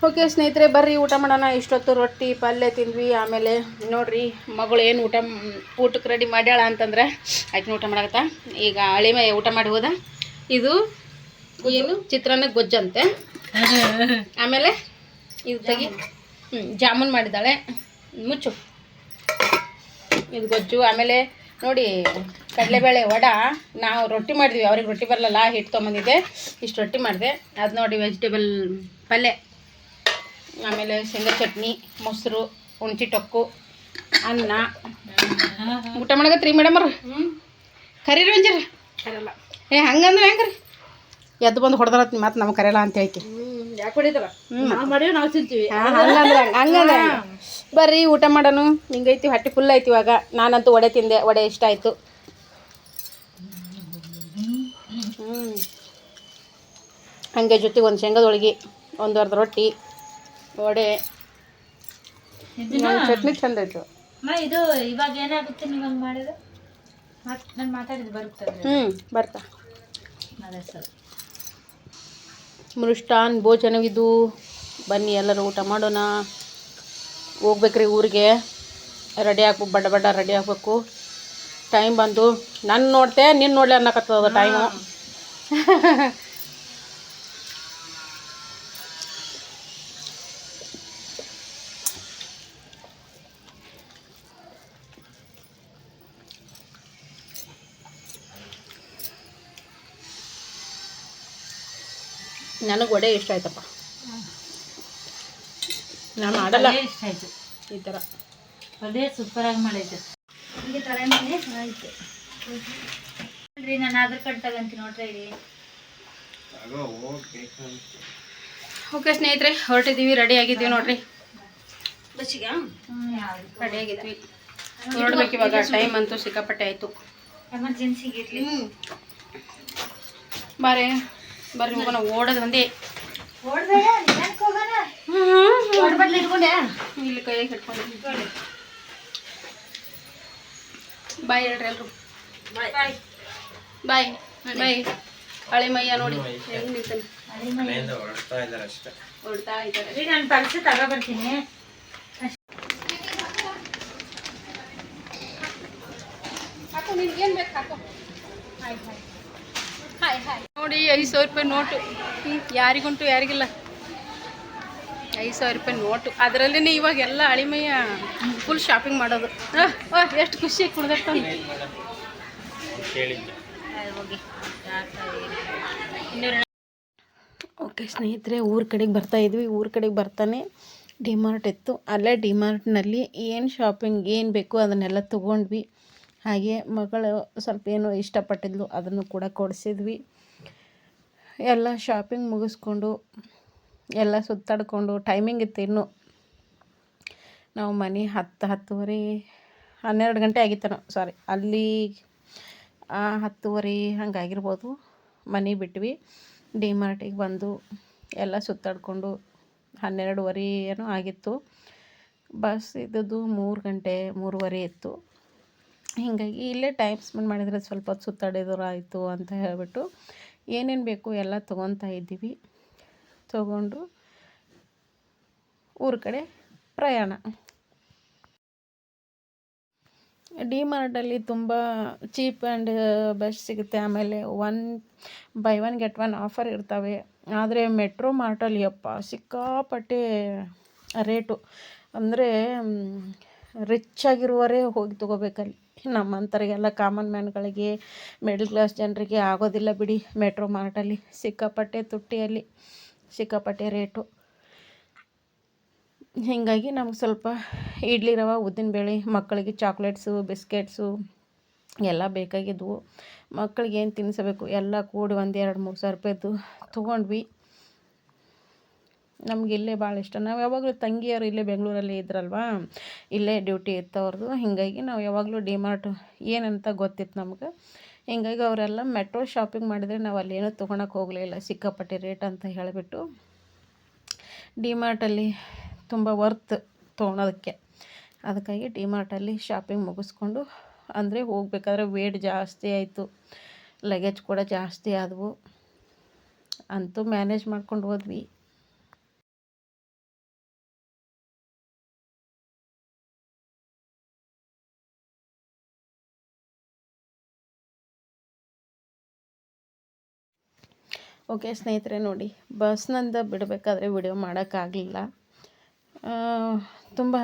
Okay ಸ್ನೇಹಿತರೆ, ಬರ್ರಿ ಊಟ ಮಾಡೋಣ. ಇಷ್ಟೊತ್ತು ರೊಟ್ಟಿ ಪಲ್ಯ ತಿಂದ್ವಿ. ಆಮೇಲೆ ನೋಡ್ರಿ ಮಗಳು ಏನು ಊಟಕ್ಕೆ ರೆಡಿ ಮಾಡ್ಯಾಳ ಅಂತಂದ್ರೆ ಆಯ್ತು ಊಟ ಮಾಡಾಕತ್ತ. ಈಗ ಅಳಿಮೆ ಊಟ ಮಾಡಿ ಹೋದ. ಇದು ಏನು ಚಿತ್ರಾನ್ನ ಗೊಜ್ಜಂತೆ. ಆಮೇಲೆ ಇದು ತೆಗಿ ಜಾಮೂನ್ ಮಾಡಿದ್ದಾಳೆ, ಮುಚ್ಚು. ಇದು ಗೊಜ್ಜು. ಆಮೇಲೆ ನೋಡಿ ಕಡಲೆಬೇಳೆ ವಡ. ನಾವು ರೊಟ್ಟಿ ಮಾಡಿದ್ವಿ, ಅವ್ರಿಗೆ ರೊಟ್ಟಿ ಬರಲ್ಲ, ಹಿಟ್ಟು ತೊಗೊಂಬಂದಿದ್ದೆ. ಇಷ್ಟು ರೊಟ್ಟಿ ಮಾಡಿದೆ. ಅದು ನೋಡಿ ವೆಜಿಟೇಬಲ್ ಪಲ್ಯ, ಆಮೇಲೆ ಶೇಂಗಾ ಚಟ್ನಿ, ಮೊಸರು, ಹುಣ್ಚಿ ಟೊಕ್ಕು, ಅನ್ನ. ಊಟ ಮಾಡಕತ್ರಿ ಮೇಡಮರು? ಕರೀರಿ ಒಂಜರ. ಕರಲ್ಲ ಹಂಗಂದ್ರೆ ಹೆಂಗ್ರಿ? ಎದ್ದು ಬಂದು ಹೊಡೆದತ್ತಿ ಮತ್ತೆ ನಮ್ಗೆ ಕರೆಯಲ್ಲ ಅಂತ ಹೇಳ್ತಿ. ಯಾಕೆ ಹೊಡಿತಾರ? ನಾವು ತಿಂತೀವಿ. ಹಂಗಂದ್ರೆ ಬರ್ರಿ ಊಟ ಮಾಡೋಣ. ಹಿಂಗೈತಿ, ಹೊಟ್ಟೆ ಫುಲ್ ಐತಿ ಇವಾಗ. ನಾನಂತೂ ವಡೆ ತಿಂದೆ, ವಡೆ ಇಷ್ಟ ಆಯಿತು. ಹಂಗೆ ಜೊತೆಗೆ ಒಂದು ಶೇಂಗಾದ ಹೋಳಿಗೆ, ಒಂದು ಅರ್ಧ ರೊಟ್ಟಿ, ವಡೆ, ಚಟ್ನಿ ಚಂದ ಆಯ್ತು. ಇದು ಇವಾಗ ಏನಾಗುತ್ತೆ ನೀವು ಹಂಗೆ ಮಾಡಿದ್ರೆ? ನಾನು ಮಾತಾಡಿದ್ದು ಬರುತ್ತದೆ. ಬರ್ತಾ ಅದೇ ಸರ್. ಮೃಷ್ಟಾನ್ ಭೋಜನವಿದು. ಬನ್ನಿ ಎಲ್ಲರೂ ಊಟ ಮಾಡೋಣ. ಹೋಗ್ಬೇಕ್ರಿ ಊರಿಗೆ. ರೆಡಿ ಆಗ್ಬೇಕು, ಬಡ್ಡ ಬಡ್ಡ ರೆಡಿ ಆಗಬೇಕು. ಟೈಮ್ ಬಂದು ನಾನು ನೋಡ್ತೆ, ನೀನು ನೋಡಲಿ ಅನ್ನಕತ್ತದ ಟೈಮು. ನನಗೆ ವಡೆ ಇಷ್ಟ ಆಯ್ತಪ್ಪ. ನಾನು ಮಾಡಲ್ಲ ಇಷ್ಟ ಆಯ್ತು ಈ ಥರ. ಅದೇ ಸೂಪರಾಗಿ ಮಾಡೈತೆ. ಹೀಗೆ ಥರನೇ ಆಯ್ತು ನೋಡ್ರಿ. ನಾನು ಆಧಾರ್ ಕಾರ್ಡ್ ತಗೊಂತೀನಿ ನೋಡ್ರಿ. ಓಕೆ ಸ್ನೇಹಿತರೆ, ಹೊರಟಿದ್ದೀವಿ. ರೆಡಿ ಆಗಿದ್ದೀವಿ ನೋಡ್ರಿ. ಬಸ್ಸಿಗೆ ರೆಡಿ ಆಗಿದ್ವಿ. ನೋಡ್ಬೇಕು ಇವಾಗ. ಟೈಮ್ ಅಂತೂ ಸಿಕ್ಕಾಪಟ್ಟೆ ಆಯಿತು. ಎಮರ್ಜೆನ್ಸಿಗೆ ಇರಲಿ. ಬರ್ರಿ ಹೋಗೋಣ. ಓಡೋದು ಒಂದೇ. ಇಲ್ಲಿ ಕೈಯಾಗ ಹಿಡ್ಕೊಂಡು ಬಾಯ್ ಹೇಳ್ರಿ ಎಲ್ರು. ಬಾಯ್ ಬಾಯ್ ಬಾಯ್. ಹಳೆ ಮಯ್ಯ ನೋಡಿ ಹೆಂಗ್ ನಿಂತಾನೆ. ಹೊಡ್ತಾ ಇದ್ದಾರೆ. ನಾನು ಪರ್ಸ್ ತಗೊಬರ್ತೀನಿ. ಹಾಕು, ನಿನ್ಗೇನು ಬೇಕು ಹಾಕು. Hi hi hi hi. ನೋಡಿ 500 ರೂಪಾಯಿ ನೋಟು. ಯಾರಿಗುಂಟು ಯಾರಿಗಿಲ್ಲ. 500 ರೂಪಾಯಿ ನೋಟು. ಅದರಲ್ಲೇ ಇವಾಗ ಎಲ್ಲ ಅಳಿಮಯ್ಯ ಫುಲ್ ಶಾಪಿಂಗ್ ಮಾಡೋದು. ಎಷ್ಟು ಖುಷಿಯಾಗಿ ಕುಡ್ದಿರ್ತಾನೆ. ಓಕೆ ಸ್ನೇಹಿತರೆ, ಊರ ಕಡೆಗೆ ಬರ್ತಾಯಿದ್ವಿ. ಊರ ಕಡೆಗೆ ಬರ್ತಾನೆ ಡಿಮಾರ್ಟ್ ಇತ್ತು. ಅಲ್ಲೇ ಡಿಮಾರ್ಟ್ನಲ್ಲಿ ಏನು ಶಾಪಿಂಗ್ ಏನು ಬೇಕು ಅದನ್ನೆಲ್ಲ ತೊಗೊಂಡ್ವಿ. ಹಾಗೆ ಮಗಳು ಸ್ವಲ್ಪ ಏನೋ ಇಷ್ಟಪಟ್ಟಿದ್ಲು, ಅದನ್ನು ಕೂಡ ಕೊಡಿಸಿದ್ವಿ. ಎಲ್ಲ ಶಾಪಿಂಗ್ ಮುಗಿಸ್ಕೊಂಡು ಎಲ್ಲ ಸುತ್ತಾಡಿಕೊಂಡು ಟೈಮಿಂಗ್ ಇತ್ತು ಇನ್ನೂ. ನಾವು ಮನೆ 10:30 12 ಗಂಟೆ ಆಗಿತ್ತೇನೋ, ಸಾರಿ, ಅಲ್ಲಿ 10:30 ಹಂಗಾಗಿರ್ಬೋದು. ಮನೆ ಬಿಟ್ವಿ. ಡಿಮಾರ್ಟಿಗೆ ಬಂದು ಎಲ್ಲ ಸುತ್ತಾಡಿಕೊಂಡು 12:30 ಏನೋ ಆಗಿತ್ತು. ಬಸ್ ಇದ್ದದ್ದು 3 ಗಂಟೆ 3:30 ಇತ್ತು. ಹೀಗಾಗಿ ಇಲ್ಲೇ ಟೈಮ್ ಸ್ಪೆಂಡ್ ಮಾಡಿದರೆ ಸ್ವಲ್ಪ ಹೊತ್ತು ಸುತ್ತಾಡಿದ್ರು ಆಯಿತು ಅಂತ ಹೇಳಿಬಿಟ್ಟು ಏನೇನು ಬೇಕು ಎಲ್ಲ ತೊಗೊತಾ ಇದ್ದೀವಿ. ತೊಗೊಂಡು ಊರ ಕಡೆ ಪ್ರಯಾಣ. ಡಿಮಾರ್ಟಲ್ಲಿ ತುಂಬ ಚೀಪ್ ಆ್ಯಂಡ್ ಬೆಸ್ಟ್ ಸಿಗುತ್ತೆ. ಆಮೇಲೆ 1 get 1 ಆಫರ್ ಇರ್ತವೆ. ಆದರೆ ಮೆಟ್ರೋ ಮಾರ್ಟಲ್ಲಿ ಯಪ್ಪ ಸಿಕ್ಕಾಪಟ್ಟೆ ರೇಟು. ಅಂದರೆ ರಿಚ್ ಆಗಿರುವವರೇ ಹೋಗಿ ತೊಗೋಬೇಕಲ್ಲಿ. ನಮ್ಮಂಥರಿಗೆಲ್ಲ ಕಾಮನ್ ಮ್ಯಾನ್ಗಳಿಗೆ, ಮಿಡಲ್ ಕ್ಲಾಸ್ ಜನರಿಗೆ ಆಗೋದಿಲ್ಲ ಬಿಡಿ. ಮೆಟ್ರೋ ಮಾರ್ಟಲ್ಲಿ ಸಿಕ್ಕಾಪಟ್ಟೆ ತುಟ್ಟಿಯಲ್ಲಿ ಸಿಕ್ಕಾಪಟ್ಟೆ ರೇಟು. ಹೀಗಾಗಿ ನಮ್ಗೆ ಸ್ವಲ್ಪ ಇಡ್ಲಿ ರವೆ, ಉದ್ದಿನಬೇಳೆ, ಮಕ್ಕಳಿಗೆ ಚಾಕ್ಲೇಟ್ಸು, ಬಿಸ್ಕೆಟ್ಸು ಎಲ್ಲ ಬೇಕಾಗಿದ್ವು. ಮಕ್ಕಳಿಗೆ ಏನು ತಿನ್ನಿಸಬೇಕು ಎಲ್ಲ ಕೂಡಿ 1-2-3 ಸಾವಿರ ರೂಪಾಯಿದ್ದು ತೊಗೊಂಡ್ವಿ. ನಮ್ಗೆ ಇಲ್ಲೇ ಭಾಳ ಇಷ್ಟ. ನಾವು ಯಾವಾಗಲೂ ತಂಗಿಯರು ಇಲ್ಲೇ ಬೆಂಗಳೂರಲ್ಲಿ ಇದ್ರಲ್ವ, ಇಲ್ಲೇ ಡ್ಯೂಟಿ ಇತ್ತು ಅವ್ರದ್ದು. ಹೀಗಾಗಿ ನಾವು ಯಾವಾಗಲೂ ಡಿಮಾರ್ಟ್ ಏನಂತ ಗೊತ್ತಿತ್ತು ನಮ್ಗೆ. ಹೀಗಾಗಿ ಅವರೆಲ್ಲ ಮೆಟ್ರೋ ಶಾಪಿಂಗ್ ಮಾಡಿದರೆ ನಾವು ಅಲ್ಲೇನೂ ತೊಗೊಳಕ್ಕೆ ಹೋಗಲಿಲ್ಲ, ಸಿಕ್ಕಾಪಟ್ಟೆ ರೇಟ್ ಅಂತ ಹೇಳಿಬಿಟ್ಟು. ಡಿಮಾರ್ಟಲ್ಲಿ ತುಂಬ ವರ್ತ್ ತೊಗೊಳೋದಕ್ಕೆ. ಅದಕ್ಕಾಗಿ ಡಿಮಾರ್ಟಲ್ಲಿ ಶಾಪಿಂಗ್ ಮುಗಿಸ್ಕೊಂಡು, ಅಂದರೆ ಹೋಗಬೇಕಾದ್ರೆ ವೇಟ್ ಜಾಸ್ತಿ ಆಯಿತು, ಲಗೇಜ್ ಕೂಡ ಜಾಸ್ತಿ ಆದವು. ಅಂತೂ ಮ್ಯಾನೇಜ್ ಮಾಡ್ಕೊಂಡು ಹೋದ್ವಿ. ಓಕೆ ಸ್ನೇಹಿತರೆ, ನೋಡಿ ಬಸ್ನಿಂದ ಬಿಡಬೇಕಾದ್ರೆ ವಿಡಿಯೋ ಮಾಡೋಕ್ಕಾಗಲಿಲ್ಲ. ತುಂಬ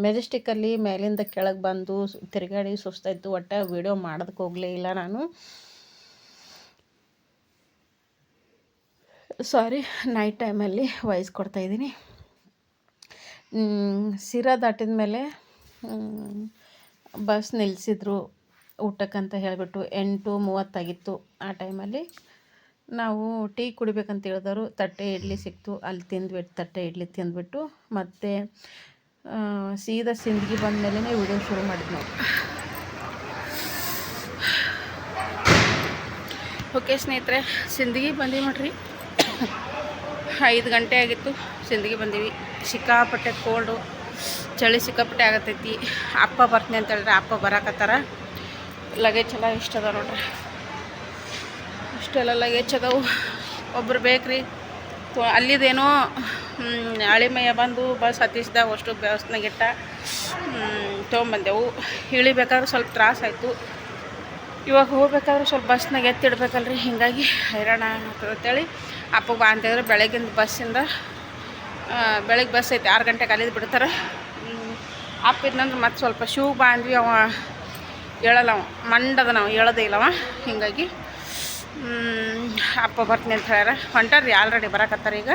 ಮೆಜೆಸ್ಟಿಕ್ಕಲ್ಲಿ ಮೇಲಿಂದ ಕೆಳಗೆ ಬಂದು ತಿರುಗಾಡಿ ಸುಸ್ತಾಯಿತು. ಒಟ್ಟು ವಿಡಿಯೋ ಮಾಡೋದಕ್ಕೆ ಹೋಗಲೇ ಇಲ್ಲ ನಾನು. ನೈಟ್ ಟೈಮಲ್ಲಿ ವಾಯ್ಸ್ ಕೊಡ್ತಾಯಿದ್ದೀನಿ. ಸಿರಾ ದಾಟಿದ ಮೇಲೆ ಬಸ್ ನಿಲ್ಲಿಸಿದ್ರು ಊಟಕ್ಕಂತ ಹೇಳಿಬಿಟ್ಟು 8:30 ಆ ಟೈಮಲ್ಲಿ ನಾವು ಟೀ ಕುಡಿಬೇಕಂತ ಹೇಳಿದವರು ತಟ್ಟೆ ಇಡ್ಲಿ ಸಿಕ್ತು. ಅಲ್ಲಿ ತಿಂದ್ಬಿಟ್ಟು ತಟ್ಟೆ ಇಡ್ಲಿ ತಿಂದ್ಬಿಟ್ಟು ಮತ್ತು ಸೀದಾ ಸಿಂದಗಿ ಬಂದ ಮೇಲೆ ವಿಡಿಯೋ ಶುರು ಮಾಡಿದ್ವಿ ನಾವು. ಓಕೆ ಸ್ನೇಹಿತರೆ, ಸಿಂದಗಿ ಬಂದೀವಿ ನೋಡ್ರಿ. 5 ಗಂಟೆ ಆಗಿತ್ತು. ಸಿಂದಗಿ ಬಂದೀವಿ. ಸಿಕ್ಕಾಪಟ್ಟೆ ಕೋಲ್ಡು, ಚಳಿ ಸಿಕ್ಕಾಪಟ್ಟೆ ಆಗತ್ತೈತಿ. ಅಪ್ಪ ಬರ್ತೀನಿ ಅಂತ ಹೇಳಿದ್ರೆ ಅಪ್ಪ ಬರಾಕತ್ತಾರ. ಲಗೇಜ್ ಎಲ್ಲ ಇಷ್ಟ ಅದ ನೋಡ್ರಿ. ಇಷ್ಟೆಲ್ಲ ಲಗೇಜ್ ಅದಾವು. ಒಬ್ರು ಬೇಕ್ರಿ ಅಲ್ಲಿದೇನೋ ಅಳಿಮಯ್ಯ ಬಂದು ಬಸ್ ಹತ್ತಿಸಿದಾಗ ಅಷ್ಟು ಬಸ್ನಾಗಿಟ್ಟ ತೊಗೊಂಬಂದೆವು. ಇಳಿಬೇಕಾದ್ರೆ ಸ್ವಲ್ಪ ತ್ರಾಸ ಆಯಿತು. ಇವಾಗ ಹೋಗ್ಬೇಕಾದ್ರೆ ಸ್ವಲ್ಪ ಬಸ್ನಾಗ ಎತ್ತಿಡ್ಬೇಕಲ್ರಿ, ಹೀಗಾಗಿ ಹೈರಾಣ ಅಂತೇಳಿ ಅಪ್ಪಗೆ ಬಾ ಅಂತಂದ್ರೆ ಬೆಳಗಿನ ಬಸ್ಸಿಂದ ಬೆಳಗ್ಗೆ ಬಸ್ ಐತೆ 6 ಗಂಟೆಗೆ ಅಲ್ಲಿದ್ದು ಬಿಡ್ತಾರೆ. ಅಪ್ಪ ಇದ್ನಂದ್ರೆ ಮತ್ತು ಸ್ವಲ್ಪ ಶೂ ಬಾ ಅಂದ್ವಿ. ಅವ ಹೇಳಲ್ಲ, ಅವ ಮಂಡದ ನಾವು ಹೇಳೋದೇ ಇಲ್ಲವ. ಹೀಗಾಗಿ ಅಪ್ಪ ಬರ್ತೀನಿ ಅಂತ ಹೇಳ್ಯಾರ. ಹೊಂಟಾರ್ರಿ, ಆಲ್ರೆಡಿ ಬರಾಕತ್ತಾರೆ ಈಗ.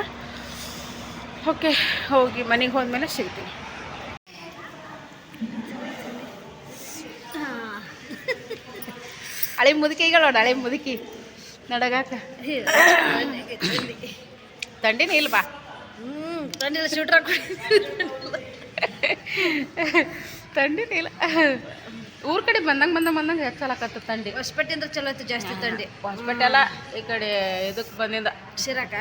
ಓಕೆ, ಹೋಗಿ ಮನೆಗೆ ಹೋದ್ಮೇಲೆ ಸಿಗ್ತೀನಿ. ಹಳೆ ಮುದುಕಿಗಳು ಹಳೆ ಮುದುಕಿ ನಡಗಾಕ ತಂಡಿನ ಇಲ್ಲ ಬಾ. ತಂಡಿಲ್ಲ ಶೂಟ್ರ ತಂಡಿನ ಇಲ್ಲ. ಊರ ಕಡೆ ಬಂದಂಗೆ ಹೆಚ್ಚಲಾಕತ್ತ ತಂಡಿ. ಹೊಸಪೇಟೆ ಅಂದ್ರೆ ಚಲೋ ಐತಿ, ಜಾಸ್ತಿ ತಂಡಿ. ಹೊಸಪೇಟೆ ಅಲ್ಲ, ಈ ಕಡೆ ಇದಕ್ಕೆ ಬಂದಿಂದ ಶಿರಾಕ.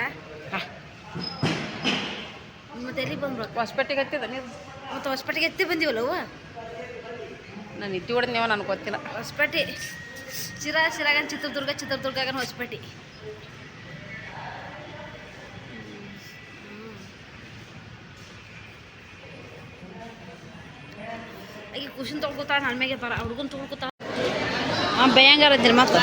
ಮತ್ತೆ ಎಲ್ಲಿ ಬಂದ್ಬಿಡು? ಹೊಸಪೇಟೆಗೆ ಹತ್ತಿದ ನೀವು. ಮತ್ತು ಹೊಸಪೇಟೆಗೆ ಎತ್ತಿ ಬಂದೀವಲ್ಲವ. ನಾನು ಇತ್ತಿ ಹೊಡೆದ್ನೇವ, ನನಗೆ ಗೊತ್ತಿಲ್ಲ. ಹೊಸಪೇಟೆ ಶಿರಾಗನ್ ಚಿತ್ರದುರ್ಗನ ಹೊಸಪೇಟೆ. ಈಗ ಖುಷಿನ ತೊಳ್ಕೊತಾಳ, ನನ್ನ ಮ್ಯಾಗೆ ಬರ ಹುಡುಗನ ತೊಳ್ಕೊತಾಳ. ಬೇಯಂಗಾರ ಅಂತೀರಿ ಮತ್ತೆ.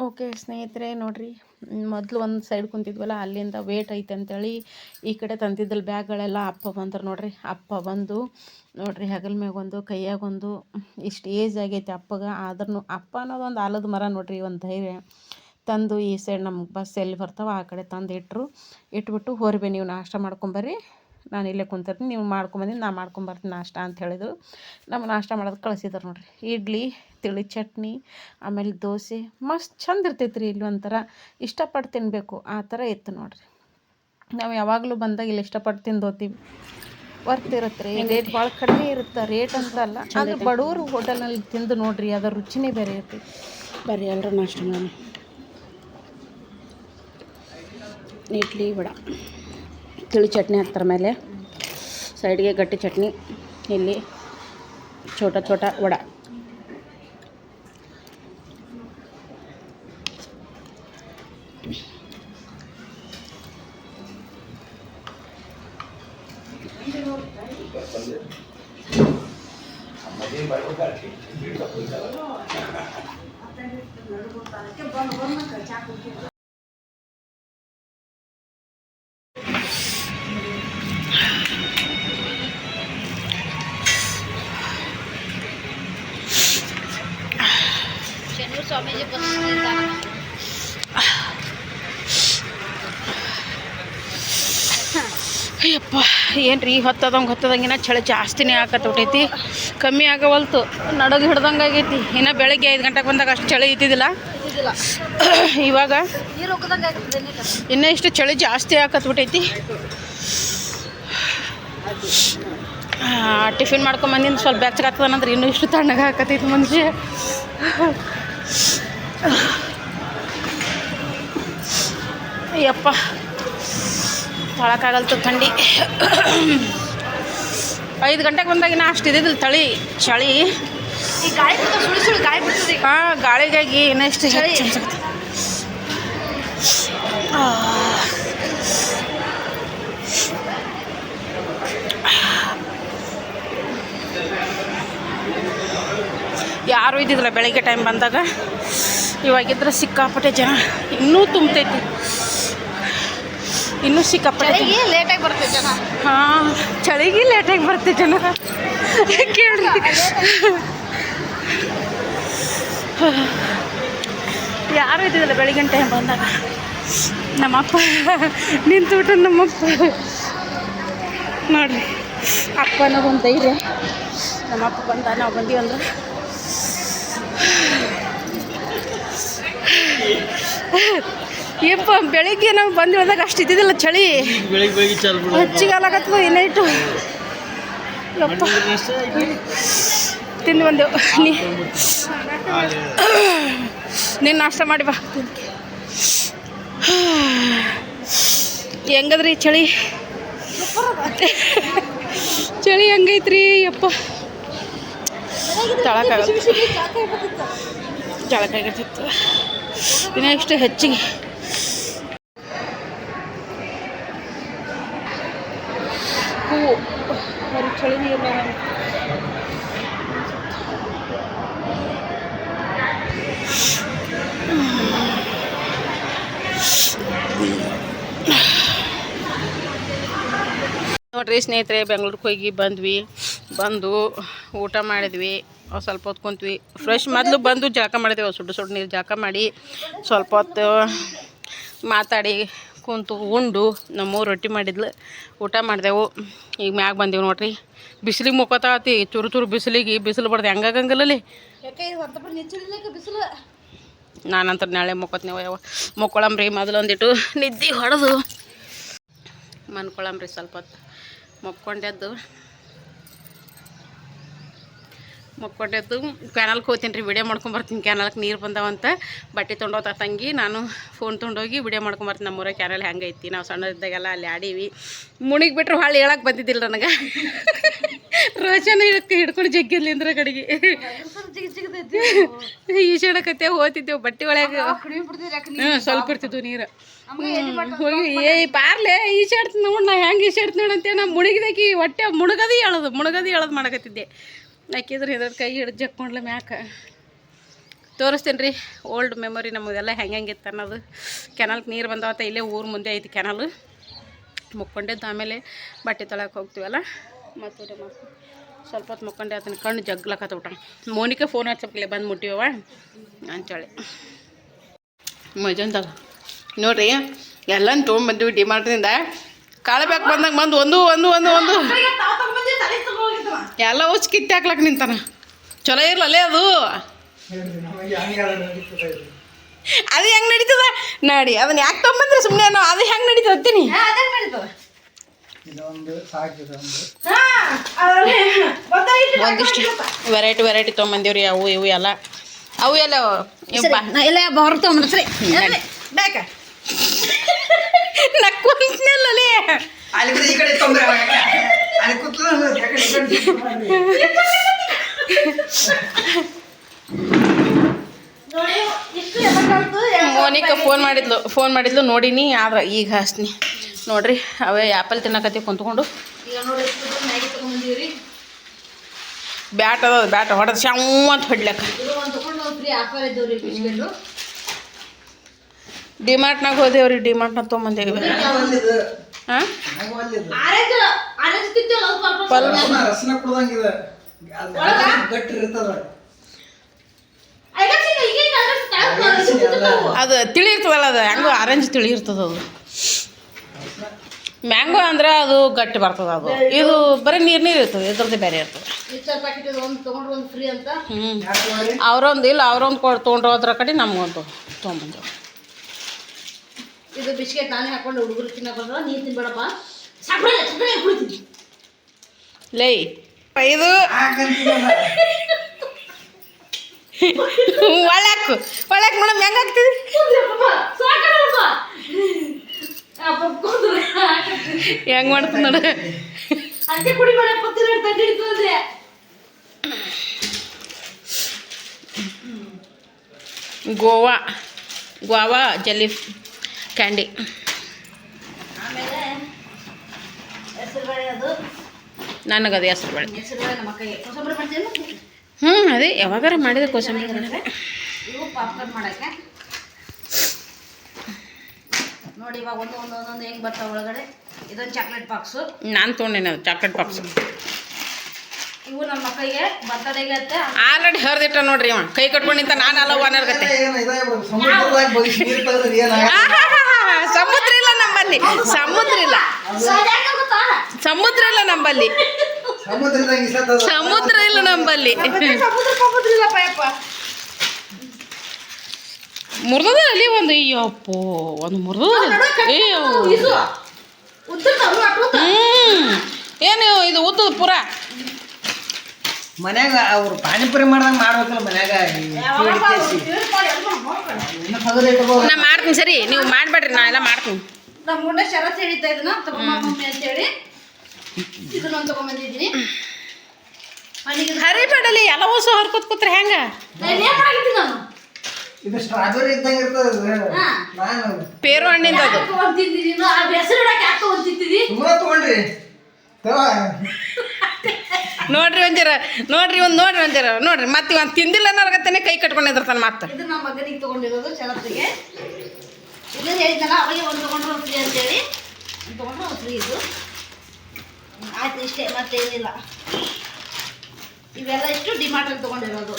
ಓಕೆ ಸ್ನೇಹಿತರೆ, ನೋಡಿರಿ ಮೊದಲು ಒಂದು ಸೈಡ್ ಕುಂತಿದ್ವಲ್ಲ, ಅಲ್ಲಿಂದ ವೇಟ್ ಐತೆ ಅಂತೇಳಿ ಈ ಕಡೆ ತಂದಿದ್ದಲ್ಲಿ ಬ್ಯಾಗ್ಗಳೆಲ್ಲ ಅಪ್ಪ ಬಂದರು ನೋಡಿರಿ. ಅಪ್ಪ ಬಂದು ನೋಡಿರಿ, ಹೆಗಲ ಮ್ಯಾಗೊಂದು ಕೈಯಾಗೊಂದು ಇಷ್ಟು ಏಜ್ ಆಗೈತೆ ಅಪ್ಪಗೆ. ಆದ್ರೂ ಅಪ್ಪ ಅನ್ನೋದೊಂದು ಆಲದ ಮರ ನೋಡಿರಿ, ಒಂದು ಧೈರ್ಯ ತಂದು ಈ ಸೈಡ್ ನಮ್ಗೆ ಬಸ್ ಎಲ್ಲಿ ಬರ್ತಾವೆ ಆ ಕಡೆ ತಂದು ಇಟ್ಬಿಟ್ಟು ಹೋರ್ಬೆ ನೀವು ನಾಷ್ಟ ಮಾಡ್ಕೊಂಬರ್ರಿ, ನಾನು ಇಲ್ಲೇ ಕುಂತಿರ್ತೀನಿ, ನೀವು ಮಾಡ್ಕೊಂಬಂದು ನಾ ಮಾಡ್ಕೊಂಬರ್ತೀನಿ ನಾಷ್ಟ ಅಂತ ಹೇಳಿದ್ರು. ನಮ್ಮ ನಾಷ್ಟ ಮಾಡೋದು ಕಳಿಸಿದ್ರು ನೋಡಿರಿ. ಇಡ್ಲಿ, ತಿಳಿ ಚಟ್ನಿ, ಆಮೇಲೆ ದೋಸೆ ಮಸ್ತ್ ಚಂದ ಇರ್ತೈತೆ ರೀ. ಇಲ್ಲಿ ಒಂಥರ ಇಷ್ಟಪಟ್ಟು ತಿನ್ನಬೇಕು ಆ ಥರ ಇತ್ತು ನೋಡಿರಿ. ನಾವು ಯಾವಾಗಲೂ ಬಂದಾಗ ಇಲ್ಲಿ ಇಷ್ಟಪಟ್ಟು ತಿಂದೋತೀವಿ. ವರ್ತ್ ಇರುತ್ತೆ ರೀ, ರೇಟ್ ಭಾಳ ಕಡಿಮೆ ಇರುತ್ತೆ. ರೇಟ್ ಅಂತ ಅಲ್ಲ, ಆದರೆ ಬಡವರು ಹೋಟೆಲ್ನಲ್ಲಿ ತಿಂದು ನೋಡಿರಿ, ಅದರ ರುಚಿನೇ ಬೇರೆ ಇರ್ತೈತಿ. ಬರ್ರಿ ಎಲ್ಲರೂ ನಾಷ್ಟ ಮಾಡೋಣ. ಇಡ್ಲಿ ವಡ, ತಿಳಿ ಚಟ್ನಿ ಹಾಕ್ತಾರೆ ಮೇಲೆ, ಸೈಡ್ಗೆ ಗಟ್ಟಿ ಚಟ್ನಿ, ಇಲ್ಲಿ ಛೋಟ ವಡ. ಸ್ವಾಮೀಜಿ ಅಯ್ಯಪ್ಪ, ಏನು ರೀ ಹೊತ್ತದಂಗಿನ ಚಳಿ ಜಾಸ್ತಿನೇ ಆಕತ್ತೈತಿ, ಕಮ್ಮಿ ಆಗವಲ್ತು. ನಡಗು ಹಿಡ್ದಂಗೆ ಆಗೈತಿ. ಇನ್ನು ಬೆಳಗ್ಗೆ 5 ಗಂಟೆಗೆ ಬಂದಾಗ ಅಷ್ಟು ಚಳಿ ಇದ್ದಿದ್ದಿಲ್ಲ. ಇವಾಗ ಇನ್ನೂ ಇಷ್ಟು ಚಳಿ ಜಾಸ್ತಿ ಆಕತ್ಬಿಟ್ಟೈತಿ. ಟಿಫಿನ್ ಮಾಡ್ಕೊಂಬಂದಿದ್ದು ಸ್ವಲ್ಪ ಬೆಚ್ಚಗಾಗ್ತದಂದ್ರೆ ಇನ್ನೂ ಇಷ್ಟು ತಣ್ಣಗೆ ಹಾಕತೈತಿ ಮನುಷ್ಯ. ಅಯ್ಯಪ್ಪ, ತೊಳಕಾಗಲ್ತು ಥಂಡಿ. 5 ಗಂಟೆಗೆ ಬಂದಾಗಿನ ಅಷ್ಟು ಇದ್ದಿದ್ದಿಲ್ಲ ಚಳಿ. ಈ ಗಾಳಿ ಸುಳಿ ಸುಳಿ ಗಾಳಿ ಬಿಡ್ತದೆ. ಹಾಂ, ಗಾಳಿಗಾಗಿ ಇನ್ನಷ್ಟು ಹೆಚ್ಚು ಅನ್ಸುತ್ತೆ. ಯಾರೂ ಇದ್ದಿದ್ದಿಲ್ಲ ಬೆಳಗ್ಗೆ ಟೈಮ್ ಬಂದಾಗ. ಇವಾಗಿದ್ರೆ ಸಿಕ್ಕಾಪಟ್ಟೆ ಜನ. ಇನ್ನೂ ತುಂಬತೈತಿ, ಇನ್ನೂ ಸಿಕ್ಕಾಪಟ್ಟೆ ಲೇಟಾಗಿ ಬರ್ತದೆ ಜನ. ಹಾಂ, ಚಳಿಗೆ ಲೇಟಾಗಿ ಬರ್ತೈತೆ ಜನ. ಕೇಳಿ ಯಾರೂ ಇದ್ದಿದ್ದಿಲ್ಲ ಬೆಳಗಿನ ಟೈಮ್ ಬಂದಾಗ. ನಮ್ಮಪ್ಪ ನಿಂತುಬಿಟ್ಟು ನಮ್ಮಪ್ಪ ನೋಡ್ರಿ, ಅಪ್ಪ ಅನ್ನೋದೊಂದು ಧೈರ್ಯ. ನಮ್ಮಪ್ಪ ಬಂದ, ನಾವು ಬಂದೀವಿ ಅಂದ್ರೆ ಯಪ್ಪ ಬೆಳಿಗ್ಗೆ ನಾವು ಬಂದು ಹೇಳಿದಾಗ ಅಷ್ಟು ಇದ್ದಿದ್ದಿಲ್ಲ ಚಳಿ. ಹೆಚ್ಚಿಗಾಲಾಗತ್ತವ ನೈಟು. ಯಪ್ಪ ತಿಂದು ಬಂದೆವು. ನೀನು ನಾಷ್ಟ ಮಾಡಿ ಬಾ. ಹೆಂಗದ್ರಿ ಚಳಿ? ಚಳಿ ಹೆಂಗೈತ್ರಿ ಯಪ್ಪ? ಜಳಕಾಗಿರ್ತಿತ್ತು. ಇನ್ನು ಎಷ್ಟು ಹೆಚ್ಚಿಗೆ ಹೂವು ಬರೀ ಚಳಿನೇ ಇಲ್ಲ. ನೋಡ್ರಿ ಸ್ನೇಹಿತರೆ, ಬೆಂಗ್ಳೂರಿಗೆ ಹೋಗಿ ಬಂದು ಊಟ ಮಾಡಿದ್ವಿ. ಸ್ವಲ್ಪ ಹೊತ್ತು ಕುಂತ್ವಿ. ಫ್ರೆಶ್ ಮೊದಲು ಬಂದು ಜಳಕ ಮಾಡಿದೆವು. ಸುಡು ನೀರು ಜಳಕ ಮಾಡಿ ಸ್ವಲ್ಪ ಹೊತ್ತು ಮಾತಾಡಿ ಕುಂತು ಉಂಡು ನಮ್ಮವ್ವ ರೊಟ್ಟಿ ಮಾಡಿದ್ಲು, ಊಟ ಮಾಡಿದೆವು. ಈಗ ಮ್ಯಾಗ ಬಂದೆವು ನೋಡ್ರಿ. ಬಿಸಿಲಿಗೆ ಮುಕ್ಕೋತಾತಿ. ಚೂರು ಬಿಸಿಲು ಬಡ್ದು ಹೆಂಗಾಗಂಗಿಲ್ಲಲ್ಲಿ. ನಾನಂತರ ನಾಳೆ ಮುಕ್ಕೋತ್ನೇವ ಯಾವ ಮುಕ್ಕೊಳಂಬ್ರಿ. ಮೊದಲು ಒಂದಿಟ್ಟು ನಿದ್ದೆ ಹೊಡೆದು ಮನ್ಕೊಳಂಬ್ರಿ. ಸ್ವಲ್ಪ ಹೊತ್ತು ಮುಕ್ಕೊಂಡೆದ್ದು ಕ್ಯಾನಲ್ಗೆ ಹೋಗ್ತೀನಿ ರೀ. ವಿಡಿಯೋ ಮಾಡ್ಕೊಂಬರ್ತೀನಿ. ಕ್ಯಾನಲ್ಗೆ ನೀರು ಬಂದಾವಂತ ಬಟ್ಟೆ ತೊಗೊಂಡೋಗ್ತಾ ತಂಗಿ. ನಾನು ಫೋನ್ ತೊಗೊಂಡೋಗಿ ವಿಡಿಯೋ ಮಾಡ್ಕೊಂಬರ್ತೀನಿ. ನಮ್ಮೂರ ಕ್ಯಾನಲ್ ಹೆಂಗೈತಿ. ನಾವು ಸಣ್ಣದಿದ್ದಾಗೆಲ್ಲ ಅಲ್ಲಿ ಆಡೀವಿ. ಮುಣಿಗೆ ಬಿಟ್ಟರು ಹಾಳು ಹೇಳಕ್ಕೆ ಬಂದಿದ್ದಿಲ್ಲ ನನಗೆ. ರೋಚನ ಹಿಡ್ಕೊಂಡು ಜಗ್ಗಿರ್ಲಿಂದ್ರ ಕಡೆಗೆ ಈಶಾಡಕತ್ತೆ ಹೋಗ್ತಿದ್ದೆವು. ಬಟ್ಟೆ ಒಳಗೆ ಸ್ವಲ್ಪ ಇರ್ತಿದ್ವು ನೀರು. ಹೋಗಿ ಪಾರ್ಲೆ ಈಶಾಡ್ತೀನಿ ನೋಡಿ. ನಾ ಹೆಂಗೆ ಈಶಾಡ್ತೀನಿ ನೋಡಿ ಅಂತೇಳಿ ನಾ ಮುಳುಗಿದಾಕಿ ಹೊಟ್ಟೆ ಮುಳುಗದಿ ಹೇಳೋದು ಮಾಡಕತ್ತಿದ್ದೆ. ಹಾಕಿದ್ರೆ ಇದ್ರ ಕೈ ಹಿಡಿದು ಜಕ್ಕೊಂಡ್ಲ ಮ್ಯಾಕ. ತೋರಿಸ್ತೀನಿ ರೀ ಓಲ್ಡ್ ಮೆಮೊರಿ ನಮಗೆಲ್ಲ ಹೆಂಗಿತ್ತು ಅನ್ನೋದು. ಕೆನಲ್ಗೆ ನೀರು ಬಂದಾವತ್ತ. ಇಲ್ಲೇ ಊರು ಮುಂದೆ ಐತಿ ಕೆನಲು. ಮುಕ್ಕೊಂಡಿದ್ದು ಆಮೇಲೆ ಬಟ್ಟೆ ತೊಳಕ್ಕೆ ಹೋಗ್ತೀವಲ್ಲ ಮತ್ತು ಮಾಡ್ತೀವಿ. ಸ್ವಲ್ಪ ಹೊತ್ತು ಮುಕ್ಕೊಂಡೆ ಅದನ್ನ ಕಣ್ಣು ಜಗ್ಲಕತ್ತ. ಮೋನಿಕಾ ಫೋನ್ ಹಚ್ಚಪ್ಲೆ ಬಂದು ಮುಟ್ಟಿವವ ಅಂತೇಳಿ. ಮಜಂದಾಗ ನೋಡ್ರಿ ಎಲ್ಲನೂ ತೊಗೊಂಡ್ಬಂದಿವಿ ಡಿಮಾರ್ಟ್ರಿಂದ. ಕಾಳಬೇಕು ಬಂದಾಗ ಬಂದು ಒಂದು ಎಲ್ಲ ಹುಚ್ಚು ಕಿತ್ತಿ ಹಾಕ್ಲಕ್ಕೆ ನಿಂತಾನ. ಚಲೋ ಇರಲೇ ಅದು. ಅದು ಹೆಂಗೆ ನಡೀತದ ನೋಡಿ. ಅದನ್ನ ಯಾಕೆ ತೊಗೊಂಬಂದ್ರೆ ಸುಮ್ಮನೆ ಅದು ಹೆಂಗೆ ನಡೀತದ ಅಂತೀನಿ. ಒಂದಿಷ್ಟು ವೆರೈಟಿ ತೊಗೊಂಬಂದಿವ್ರಿ. ಇವು ಎಲ್ಲ ಬರ್ ತೊಗೊಂಡ್ರಿ ಬೇಕ ನಕ್ಕುಂತನಲ್ಲೇ. ಮೋನಿಕಾ ಫೋನ್ ಮಾಡಿದ್ಲು ನೋಡಿನಿ. ಆದ್ರೆ ಈಗ ಹಚ್ತೀನಿ ನೋಡ್ರಿ. ಅವೇ ಆ್ಯಪಲ್ ತಿನ್ನಕತ್ತಿ ಕುಂತ್ಕೊಂಡು. ಬ್ಯಾಟ್ ಅದ, ಬ್ಯಾಟ್ ಹೊಡೆದು ಶಾವ್ ಅಂತ ಹೊಡ್ಲಕ್ಕ. ಡಿಮಾರ್ಟ್ನಾಗ ಹೋದೇವ್ರಿ. ಡಿಮಾರ್ಟ್ನಾಗ ತೊಗೊಂಬಂದೇವಿ. ಹಾಂ ಅದು ತಿಳಿ ಇರ್ತದಲ್ಲ. ಅದು ಹೆಂಗೋ ಆರೆಂಜ್ ತಿಳಿ ಇರ್ತದ. ಅದು ಮ್ಯಾಂಗೋ ಅಂದ್ರೆ ಅದು ಗಟ್ಟಿ ಬರ್ತದೆ. ಅದು ಇದು ಬರೀ ನೀರು ಇರ್ತದೆ. ಇದ್ರದ್ದು ಬೇರೆ ಇರ್ತದೆ. ಅವ್ರೊಂದು ಇಲ್ಲ, ಅವ್ರೊಂದು ತೊಗೊಂಡ್ರು ಅದ್ರ ಕಡೆ ನಮಗೊಂದು ತೊಗೊಂಬಂದೇವು. ಇದು ಬಿಸ್ಕೆಟ್ ನಾನೇ ಹಾಕೊಂಡು ಹುಡುಗರು ತಿನ್ನೋದ್ರ. ನೀರು ತಿನ್ಬೇಡಪ್ಪ. ಲೇ ಇದು ಒಳಕ್ ಮೇಡಮ್ ಹೆಂಗೆ ಆಗ್ತಿದೆ. ಹೆಂಗೆ ಮಾಡ್ತದೆ ನೋಡ. Goa jelly candy. ಆಮೇಲೆ ಹೆಸರುಬೇಳೆ, ಅದು ನನಗದು ಹೆಸರುಬೇಳೆ. ಹೆಸರುಬೇಳೆ ನಮ್ಮ ಕೈಗೆ ಕೋಸಂಬರಿ ಮಾಡ್ತೀವಿ. ಅದೇ ಯಾವಾಗಾರ ಮಾಡಿದ್ರೆ ಕೋಸಂಬರಿ ಮಾಡಿದ್ರೆ. ಇವು ಪಾಪ್ಕಾರ್ನ್ ಮಾಡೋಕ್ಕೆ ನೋಡಿ. ಇವಾಗ ಒಂದೊಂದು ಹೆಂಗೆ ಬರ್ತಾವೆ ಒಳಗಡೆ. ಇದೊಂದು ಚಾಕ್ಲೇಟ್ ಬಾಕ್ಸು, ನಾನು ತೊಗೊಂಡೇನೆ ಅದು ಚಾಕ್ಲೇಟ್ ಬಾಕ್ಸ್. ಇವು ನಮ್ಮ ಮಕ್ಕಳಿಗೆ ಬರ್ತಡೇಗೆ ಅಂತ ಆಲ್ರೆಡಿ ಹರಿದಿಟ್ಟ ನೋಡ್ರಿ ಇವ ಕೈ ಕಟ್ಕೊಂಡು ನಿಂತ. ನಾನು ಅಲ್ಲ ಓನರ್ ಗತೆ. ಸಮುದ್ರ ಇಲ್ಲ ನಮ್ಮಲ್ಲಿ, ಸಮುದ್ರ ಇಲ್ಲ, ಸಮುದ್ರ ಇಲ್ಲ ನಂಬಲ್ಲಿ, ಸಮುದ್ರ ಇಲ್ಲ ನಂಬಲ್ಲಿ. ಮುರಿದ ಅಲ್ಲಿ ಒಂದು ಅಯ್ಯಪ್ಪೋ ಒಂದು ಮುರಿದ. ಏನು ಇದು ಉದ್ದು ಪೂರ ಮನ್ಯಾಗ ಅವ್ರು ಪಾನಿಪುರಿ ಮಾಡ್ದಂಗೆ ಮಾಡ್ಬೇಕಲ್ಲ ಮನ್ಯಾಗ. ನಾ ಮಾಡ್ತೀನಿ ಸರಿ, ನೀವು ಮಾಡ್ಬೇಡ್ರಿ, ನಾ ಎಲ್ಲ ಮಾಡ್ತೀನಿ. ನಮ್ಮ ಮುಂದೆ ಶರತ್ ಹೇಳಿದ್ದ ಇದನ್ನ ತಗೊಂಬಮ್ಮಿ ಅಂತೇಳಿ ಇದನ್ನೊಂದು ತಗೊಂಬಂದಿದ್ದೀನಿ. ಹರಿಬೇಡಲಿ ಎಲ್ಲ ಹೊಸ ಹರ್ಕೋತ್ ಕೂತ್ರೆ ಹೆಂಗ? ನಾನು ಇದು ಸ್ಟ್ರಾಬೆರಿ ಇದ್ದಂಗೆ ಇರ್ತದೆ. ನಾನು ಪೇರು ಹಣ್ಣಿಂದ ಅದು ತಗೊಂತಿದ್ದೀನಿ. ಆ ಹೆಸರು ಇಡಕ್ಕೆ ಯಾಕೆ ತಗೊಂತಿದ್ದೀವಿ? ಸುಮ್ಮನೆ ತಗೊಂಡ್ರಿ ನೋಡ್ರಿ ಒಂಜರ, ನೋಡ್ರಿ ಒಂಜರ ನೋಡ್ರಿ. ಮತ್ತೆ ಇವ್ ತಿಂದಿಲ್ಲ ಅನ್ನೋರ್ಗತ್ತೇನೆ ಕೈ ಕಟ್ಕೊಂಡಿರ್ತಾನೆ ಮತ್ತೆ. ಇದು ನಮ್ಮ ಮಗನಿಗೆ ತಗೊಂಡಿರೋದು ಶರತ್ತಿಗೆ. ಇದು ಹೇಳಿದ್ನಲ್ಲ ಅವಾಗ ಒಂದು ತಗೊಂಡ್ರೆ ಫ್ರೀ ಅಂತೇಳಿ, ಒಂದು ತಗೊಂಡ್ರೆ ಫ್ರೀ. ಇದು ಆಯ್ತು, ಇಷ್ಟೇ, ಮತ್ತೇನಿಲ್ಲ. ಇವೆಲ್ಲ ಇಷ್ಟು ಡಿಮಾರ್ಟಲ್ಲಿ ತಗೊಂಡಿರೋದು.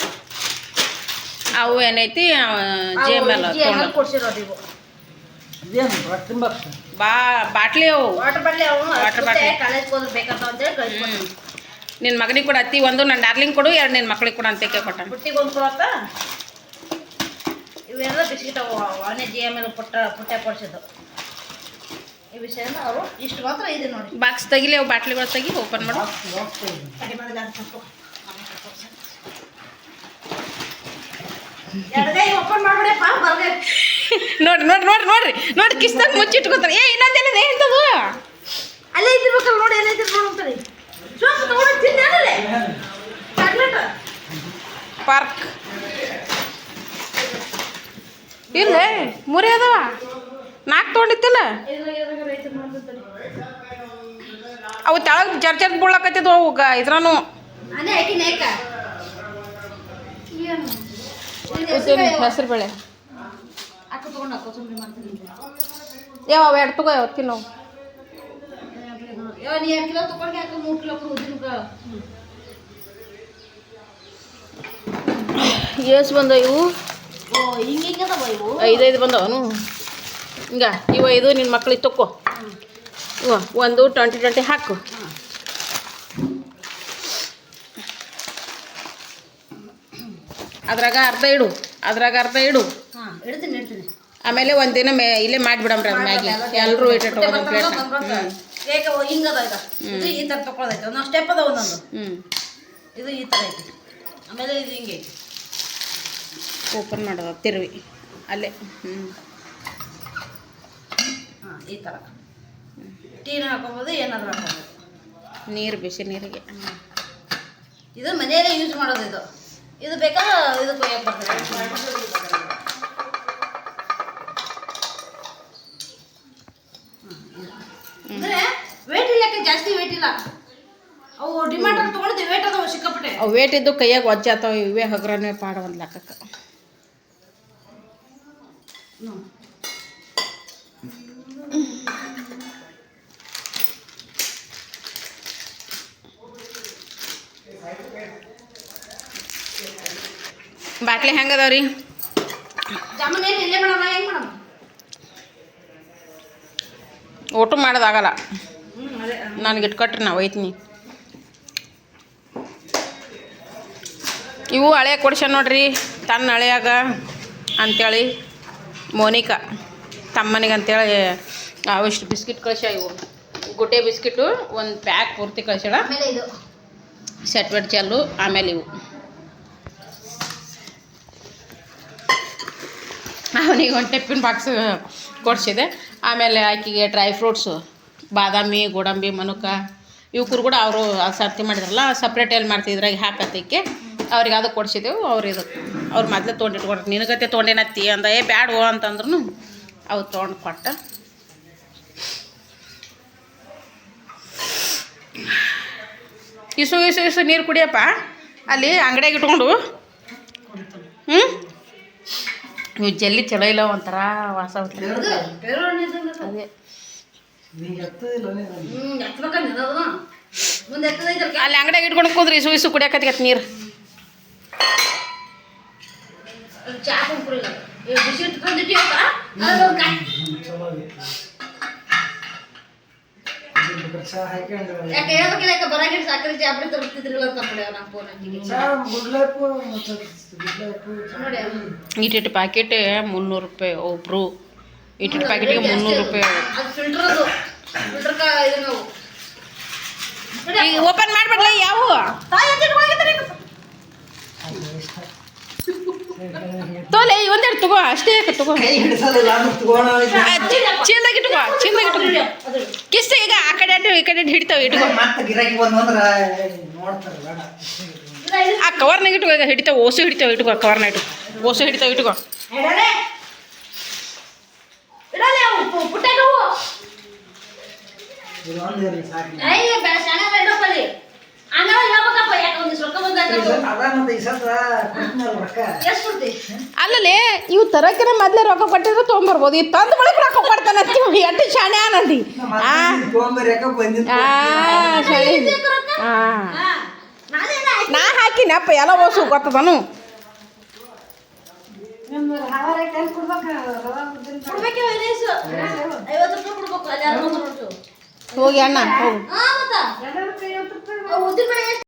ಅವು ಏನೈತಿ JML ಕೊಡ್ಸಿರೋದು ಇವು. ಬಾಟ್ಲಿ ಅವು ವಾಟರ್ ಬಾಟ್ಲಿ. ಅವು ವಾಟರ್ ಬಾಟ್ಲಿ ಕಾಲೇಜ್ಗೆ ಹೋದ್ರೆ ಬೇಕಂತ ಅಂತೇಳಿ ಕಳಿಸ್ಕೊಡ್ತೀನಿ. ನಿನ್ನ ಮಗನಿಗೆ ಕೂಡ ಅತ್ತಿ ಒಂದು, ನನ್ನ ಡಾರ್ಲಿಂಗ್ ಕೊಡು, ಎರಡು ನಿನ್ನ ಮಕ್ಳಿಗೆ ಕೂಡ ಅಂತ ಕೊಟ್ಟ. ಪುಟ್ಟಿಗೆ ಒಂದು ಕೊಡತ್ತ. ಇವೆಲ್ಲ ಬಿಸ್ಕಿಟ್ ಅವು ಅವನೇ JML ಪುಟ್ಟ ಕೊಡ್ಸಿದ್ದು. ಈ ವಿಷಯನ ಅವರು ಇಷ್ಟು ಮಾತ್ರ ಇದೆ ನೋಡಿ. ಬಾಕ್ಸ್ ತೆಗಿಲಿ, ಅವು ಬಾಟ್ಲಿಗಳು ತೆಗಿ, ಓಪನ್ ಮಾಡು. ಓಪನ್ ಮಾಡ್ಬೇಡಪ್ಪ, ಬರ್ಬೇಕು. ನೋಡ್ರಿ ಕಿಸ್ದಾಗ ಮುಚ್ಚಿಟ್ಕೋತಾರೆ. ಇನ್ನೊಂದೇನಿದೆ ಎಂತದು ಅಲ್ಲೇ ಇದ್ದಿರ್ಬೇಕಲ್ಲ ನೋಡಿ, ಎಲ್ಲ ಇದ್ದಿರ್ ನೋಡ್ತಾರೆ. ಸ್ವಲ್ಪ ತಗೊಂಡು ತಿನ್ನಿ ಅಲ್ಲೇ ಚಾಕ್ಲೇಟ್ ಪಾರ್ಕ್ ಇಲ್ಲ. ಮೂರೇ ಅದಾವ, 4 ತೊಗೊಂಡಿತ್ತಿಲ್ಲ. ಅವು ತೆಳಗ್ ಚರ್ಚರ್ ಬೀಳಕತ್ತಿದ್ವು ಅವು ಇದ್ರಾನು. ಅನೇ ಹಾಕಿ ನೇಕ ಹೆಸರು ಬೇಳೆ ಅಕ್ಕ ತಗೊಂಡು ಕೋಸಂಬರಿ ಮಾಡ್ತೀನಿ. ಯಾವ 2 ತಗೋ, ಯಾವ ತಿನ್ನೋ. ನೀ 2 ಕಿಲೋ ತಗೊಂಡು ಯಾಕೆ 3 ಕಿಲೋ ಉದ್ದಿನ ಎಷ್ಟು ಬಂದವ ಇವು? ಓ ಹಿಂಗದವ ಇವು. 5 ಬಂದವನು. ಹಿಂಗ ಇವು 5 ನಿನ್ನ ಮಕ್ಳಿಗೆ ತಕ್ಕೋ. ಒಂದು 20 ಹಾಕು. ಅದ್ರಾಗ ಅರ್ಧ ಇಡು. ಹಾಂ, ಇಡ್ತೀನಿ. ಆಮೇಲೆ ಒಂದಿನ ಇಲ್ಲೇ ಮಾಡಿಬಿಡಮ್ರಿ ಅದು ಮ್ಯಾಗಿ. ಎಲ್ಲರೂ ಇಟ್ಟು ಹೇಗೆ ಹಿಂಗದ ಇದು ಈ ಥರ ತಗೊಳ್ಳೋದೈತೆ. ಒಂದೊಂದು ಸ್ಟೆಪ್ ಅದ ಒಂದೊಂದು. ಇದು ಈ ಥರ ಐತಿ. ಆಮೇಲೆ ಇದು ಹಿಂಗೆ ಐತಿ. ಓಪನ್ ಮಾಡೋದು ತಿರುವಿ ಅಲ್ಲೇ. ಹಾಂ, ಈ ಥರ ಟೀನ ಹಾಕೋಬೋದು, ಏನಾದರೂ ಹಾಕೋಬೋದು. ನೀರು, ಬಿಸಿ ನೀರಿಗೆ. ಇದು ಮನೆಯಲ್ಲೇ ಯೂಸ್ ಮಾಡೋದು. ಇದು ಬೇಕಾದ್ರೆ ಇದು ಕೊಯ್ಯಕ್ಕೆ ಬರ್ತದೆ. ಅಂದರೆ ವೇಟ್ ಇಲ್ಲಕ್ಕೆ ಜಾಸ್ತಿ ವೇಟ್ ಇಲ್ಲ. ಅವು ಡಿಮಾಂಡ್ ತೊಗೊಂಡಿದ್ದೆ ವೇಟ್ ಅದಾವ ಸಿಕ್ಕಾಪಟ್ಟೆ. ಅವು ವೇಟ್ ಇದ್ದು ಕೈಯಾಗ ವಜ್ಜ ಆತಾವ. ಇವೇ ಹಗ್ರನೇ ಪಾಡ ಒಂದು ಲೆಕ್ಕಕ್ಕೆ. ಬಾಟ್ಲಿ ಹೆಂಗದಾವ್ರಿ? ಜಾಮೂನ್ ಏನು ಇಲ್ಲೇ ಮಾಡೋಣ, ಹೆಂಗೆ ಮಾಡೋಣ? ಊಟ ಮಾಡೋದಾಗಲ್ಲ ನನಗೆ. ಇಟ್ಕೊಟ್ರಿ ನಾವು ಒಯ್ತೀನಿ. ಇವು ಹಳೆ ಕೊಡ್ಸ್ಯಾನ ನೋಡ್ರಿ ತನ್ನ ಹಳೆಯಾಗ ಅಂಥೇಳಿ. ಮೋನಿಕಾ ತಮ್ಮನಿಗೆ ಅಂತೇಳಿ ಅವಿಷ್ಟು ಬಿಸ್ಕಿಟ್ ಕಳ್ಸ್ಯ. ಇವು ಗುಡ್ಡೆ ಬಿಸ್ಕಿಟು ಒಂದು ಪ್ಯಾಕ್ ಪೂರ್ತಿ ಕಳ್ಸ್ಯಾಳ. ಆಮೇಲೆ ಇದು ಸೆಟ್ವೆಟ್ ಚೆಲ್ಲು. ಆಮೇಲೆ ಇವು ಅವನಿಗೆ ಒಂದು ಟಿಫಿನ್ ಬಾಕ್ಸ್ ಕೊಡಿಸಿದೆ. ಆಮೇಲೆ ಆಕೆಗೆ ಡ್ರೈ ಫ್ರೂಟ್ಸು, ಬಾದಾಮಿ, ಗೋಡಂಬಿ, ಮನುಕ ಇವಕ್ಕೂ ಕೂಡ ಅವರು ಸರ್ತಿ ಮಾಡಿದ್ರಲ್ಲ ಸಪ್ರೇಟ್ ಎಲ್ಲಿ ಮಾಡ್ತಿದ್ರಾಗ ಹಾಕತ್ತಿಕ್ಕೆ ಅವ್ರಿಗೆ ಅದು ಕೊಡಿಸಿದೆವು. ಅವ್ರು ಇದು ಅವ್ರು ಮೊದಲೇ ತೊಗೊಂಡಿಟ್ಕೊಡ್ರಿ ನಿನಗತ್ತೆ ತೊಗೊಂಡೇನತ್ತಿ ಅಂದ ಏ ಬ್ಯಾಡೋ ಅಂತಂದ್ರೂ ಅವ್ರು ತೊಗೊಂಡು ಕೊಟ್ಟ. ಇಸು ನೀರು ಕುಡಿಯಪ್ಪ ಅಲ್ಲಿ ಅಂಗಡಿಯಾಗ ಇಟ್ಕೊಂಡು. ನೀವು ಜಲ್ಲಿ ಚಲೋ ಇಲ್ಲ ಒಂಥರ ವಾಸ ಅದೇ ಅಲ್ಲಿ ಅಂಗಡಿಯಾಗ ಇಟ್ಕೊಂಡು ಕೂದ್ರಿ ಇಸು ಕುಡಿಯಕತ್ತಿ ನೀರು. ಇಟ್ಟಿಟ್ಟು ಪ್ಯಾಕೆಟ್ 300 ರೂಪಾಯಿ ಒಬ್ರು. ಇಟ್ಟಿಟ್ಟು ಪ್ಯಾಕೆಟ್ಗೆ 300 ರೂಪಾಯಿ. ಈಗ ಓಪನ್ ಮಾಡ್ಬಿಡ್ಲ ಯಾವ ತೋಲೆ ಒಂದೆರಡು ತಗೋ ಅಷ್ಟೇ ತಗೋ. ಚೀಲ್ದಾಗ ಇಟ್ಕೋ ಕಿಸ್ತ ಈಗ ಆ ಕಡೆ ಈ ಕಡೆ ಹಿಡಿತಾವ ಇಟ್ಕೋ. ಆ ಕವರ್ನಾಗ ಇಟ್ಕೋ ಈಗ ಹಿಡಿತಾವ ಓಸು ಹಿಡಿತಾವ ಇಟ್ಕೋ. ಕವರ್ನಾಗ ಇಟ್ಕೋ ಓಸು ಹಿಡಿತಾವ ಇಟ್ಕೋ. ಅಲ್ಲೇ ಇವು ತರಕಿನ ಮೊದ್ಲೇ ರೊಕ್ಕ ಕೊಟ್ಟಿದ್ರೆ ತೊಗೊಂಬರ್ಬೋದು. ಇದು ತಂದು ಬಳಕ ರೊಕ್ಕ ಕೊಡ್ತಾನಂತ ಎಷ್ಟು ಶಾಣೆ ಆನಂದಿ. ನಾ ಹಾಕಿನಪ್ಪ ಎಲ್ಲ ಓಸು ಗೊತ್ತದನು. ಹೋಗಿ ಅಣ್ಣ ಹೋಗು.